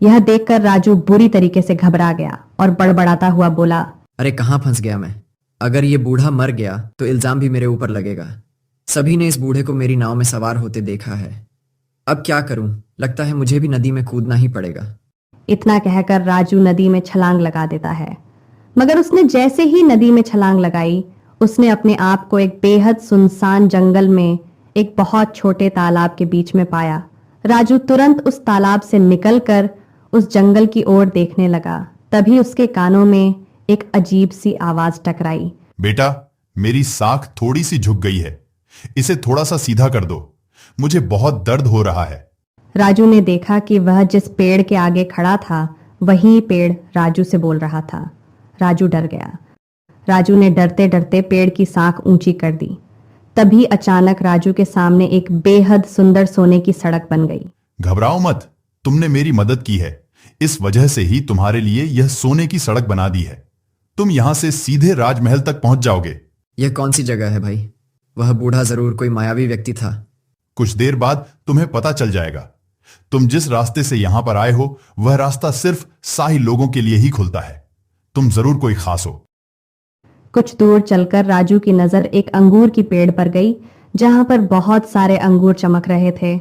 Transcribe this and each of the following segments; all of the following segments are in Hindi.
यह देखकर राजू बुरी तरीके से घबरा गया और बड़बड़ाता हुआ बोला, अरे कहाँ फंस गया मैं। अगर ये बूढ़ा मर गया तो इल्जाम भी मेरे ऊपर लगेगा। सभी ने इस बूढ़े को मेरी नाव में सवार होते देखा है। अब क्या करूं? लगता है मुझे भी नदी में कूदना ही पड़ेगा। इतना कहकर राजू नदी में छलांग लगा देता है। मगर उसने जैसे ही नदी में छलांग लगाई, उसने अपने आप को एक बेहद सुनसान जंगल में एक बहुत छोटे तालाब के बीच में पाया। राजू तुरंत उस तालाब से निकलकर उस जंगल की ओर देखने लगा। तभी उसके कानों में एक अजीब सी आवाज टकराई। बेटा, मेरी साख थोड़ी सी झुक गई है, इसे थोड़ा सा सीधा कर दो, मुझे बहुत दर्द हो रहा है। राजू ने देखा कि वह जिस पेड़ के आगे खड़ा था वही पेड़ राजू से बोल रहा था। राजू डर गया। राजू ने डरते डरते पेड़ की साख ऊंची कर दी। तभी अचानक राजू के सामने एक बेहद सुंदर सोने की सड़क बन गई। घबराओ मत, तुमने मेरी मदद की है, इस वजह से ही तुम्हारे लिए यह सोने की सड़क बना दी है। तुम यहां से सीधे राजमहल तक पहुंच जाओगे। यह कौन सी जगह है भाई? वह बूढ़ा जरूर कोई मायावी व्यक्ति था। कुछ देर बाद तुम्हें पता चल जाएगा। तुम जिस रास्ते से यहां पर आए हो वह रास्ता सिर्फ शाही लोगों के लिए ही खुलता है। तुम जरूर कोई खास हो। कुछ दूर चलकर राजू की नजर एक अंगूर की पेड़ पर गई, जहां पर बहुत सारे अंगूर चमक रहे थे।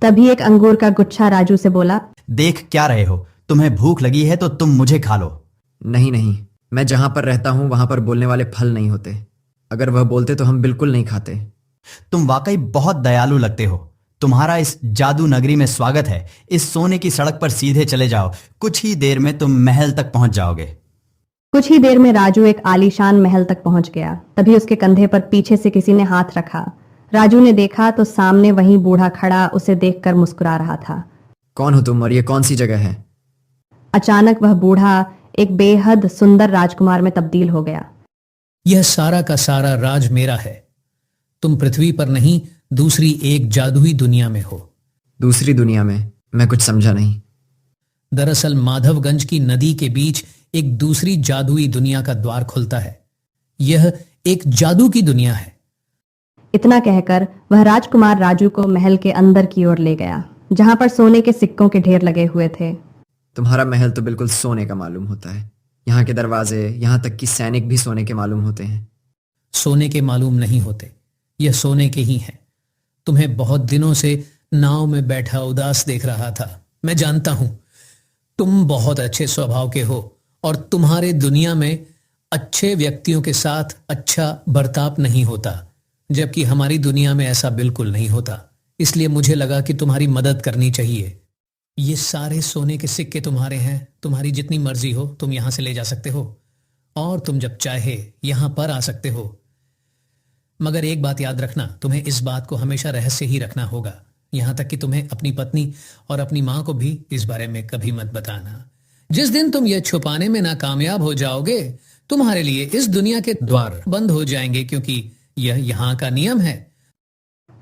तभी एक अंगूर का गुच्छा राजू से बोला, देख क्या रहे हो? तुम्हें भूख लगी है तो तुम मुझे खा लो। नहीं नहीं, मैं जहां पर रहता हूं वहां पर बोलने वाले फल नहीं होते। अगर वह बोलते तो हम बिल्कुल नहीं खाते। तुम वाकई बहुत दयालु लगते हो। तुम्हारा इस जादू नगरी में स्वागत है। इस सोने की सड़क पर सीधे चले जाओ, कुछ ही देर में तुम महल तक पहुंच जाओगे। कुछ ही देर में राजू एक आलीशान महल तक पहुंच गया। तभी उसके कंधे पर पीछे से किसी ने हाथ रखा। राजू ने देखा तो सामने वही बूढ़ा खड़ा उसे देखकर मुस्कुरा रहा था। कौन हो तुम और ये कौन सी जगह है? अचानक वह बूढ़ा एक बेहद सुंदर राजकुमार में तब्दील हो गया। यह सारा का सारा राज मेरा है। तुम पृथ्वी पर नहीं, दूसरी एक जादुई दुनिया में हो। दूसरी दुनिया में? मैं कुछ समझा नहीं। दरअसल माधवगंज की नदी के बीच एक दूसरी जादुई दुनिया का द्वार खुलता है। यह एक जादू की दुनिया है। इतना कहकर वह राजकुमार राजू को महल के अंदर की ओर ले गया, जहां पर सोने के सिक्कों के ढेर लगे हुए थे। तुम्हारा महल तो बिल्कुल सोने का मालूम होता है। यहाँ के दरवाजे, यहाँ तक कि सैनिक भी सोने के मालूम होते हैं। सोने के मालूम नहीं होते, यह सोने के ही हैं। तुम्हें बहुत दिनों से नाव में बैठा उदास देख रहा था। मैं जानता हूं तुम बहुत अच्छे स्वभाव के हो और तुम्हारे दुनिया में अच्छे व्यक्तियों के साथ अच्छा बर्ताव नहीं होता, जबकि हमारी दुनिया में ऐसा बिल्कुल नहीं होता। इसलिए मुझे लगा कि तुम्हारी मदद करनी चाहिए। ये सारे सोने के सिक्के तुम्हारे हैं। तुम्हारी जितनी मर्जी हो तुम यहां से ले जा सकते हो और तुम जब चाहे यहां पर आ सकते हो। मगर एक बात याद रखना, तुम्हें इस बात को हमेशा रहस्य ही रखना होगा, यहां तक कि तुम्हें अपनी पत्नी और अपनी मां को भी इस बारे में कभी मत बताना। जिस दिन तुम यह छुपाने में नाकामयाब हो जाओगे, तुम्हारे लिए इस दुनिया के द्वार बंद हो जाएंगे, क्योंकि यह यहां का नियम है।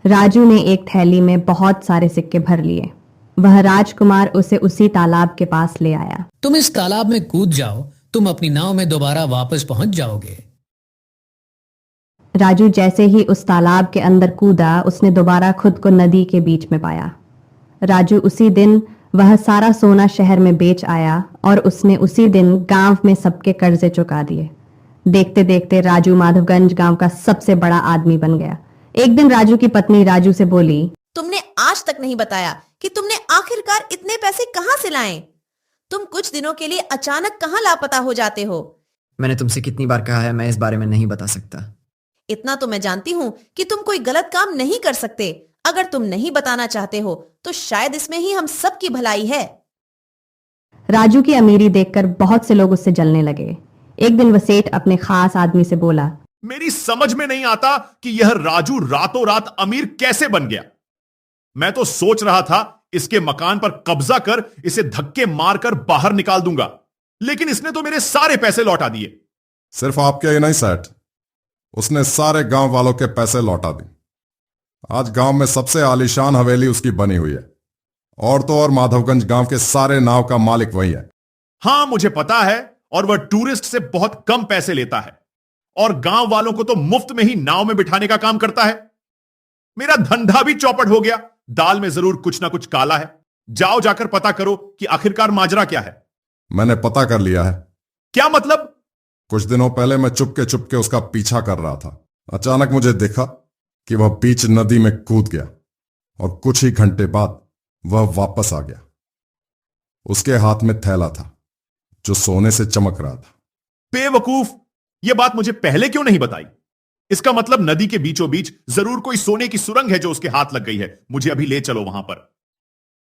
राजू ने एक थैली में बहुत सारे सिक्के भर लिए। वह राजकुमार उसे उसी तालाब के पास ले आया। तुम इस तालाब में कूद जाओ, तुम अपनी नाव में दोबारा वापस पहुंच जाओगे। राजू जैसे ही उस तालाब के अंदर कूदा, उसने दोबारा खुद को नदी के बीच में पाया। राजू उसी दिन वह सारा सोना शहर में बेच आया और उसने उसी दिन गांव में सबके कर्जे चुका दिए। देखते देखते राजू माधवगंज गांव का सबसे बड़ा आदमी बन गया। एक दिन राजू की पत्नी राजू से बोली, तुमने आज तक नहीं बताया कि तुमने आखिरकार इतने पैसे कहां से लाए? तुम कुछ दिनों के लिए अचानक कहां लापता हो जाते हो? मैंने तुमसे कितनी बार कहा है, मैं इस बारे में नहीं बता सकता। इतना तो मैं जानती हूं कि तुम कोई गलत काम नहीं कर सकते। अगर तुम नहीं बताना चाहते हो तो शायद इसमें ही हम सब की भलाई है। राजू की अमीरी देखकर बहुत से लोग उससे जलने लगे। एक दिन वह सेठ अपने खास आदमी से बोला, मेरी समझ में नहीं आता कि यह राजू रातों रात अमीर कैसे बन गया। मैं तो सोच रहा था इसके मकान पर कब्जा कर इसे धक्के मारकर बाहर निकाल दूंगा, लेकिन इसने तो मेरे सारे पैसे लौटा दिए। सिर्फ आपके ही नहीं सेठ, उसने सारे गांव वालों के पैसे लौटा दिए। आज गांव में सबसे आलीशान हवेली उसकी बनी हुई है, और तो और माधवगंज गांव के सारे नाव का मालिक वही है। हां मुझे पता है, और वह टूरिस्ट से बहुत कम पैसे लेता है और गांव वालों को तो मुफ्त में ही नाव में बिठाने का काम करता है। मेरा धंधा भी चौपट हो गया। दाल में जरूर कुछ ना कुछ काला है। जाओ जाकर पता करो कि आखिरकार माजरा क्या है। मैंने पता कर लिया है। क्या मतलब? कुछ दिनों पहले मैं चुपके चुपके उसका पीछा कर रहा था। अचानक मुझे देखा कि वह बीच नदी में कूद गया और कुछ ही घंटे बाद वह वापस आ गया। उसके हाथ में थैला था जो सोने से चमक रहा था। बेवकूफ, यह बात मुझे पहले क्यों नहीं बताई? इसका मतलब नदी के बीचों बीच जरूर कोई सोने की सुरंग है जो उसके हाथ लग गई है। मुझे अभी ले चलो वहां पर।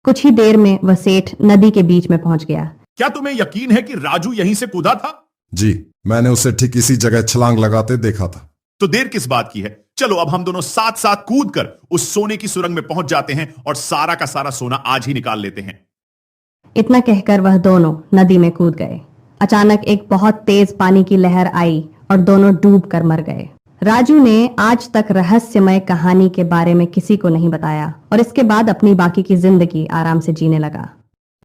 कुछ ही देर में वह सेठ नदी के बीच में पहुंच गया। क्या तुम्हें यकीन है कि राजू यहीं से कूदा था? जी, मैंने उसे ठीक इसी जगह छलांग लगाते देखा था। तो देर किस बात की है? चलो अब हम दोनों साथ साथ कूद कर उस सोने की सुरंग में पहुंच जाते हैं और सारा का सारा सोना आज ही निकाल लेते हैं। इतना कहकर वह दोनों नदी में कूद गए। अचानक एक बहुत तेज पानी की लहर आई और दोनों डूब कर मर गए। राजू ने आज तक रहस्यमय कहानी के बारे में किसी को नहीं बताया और इसके बाद अपनी बाकी की जिंदगी आराम से जीने लगा।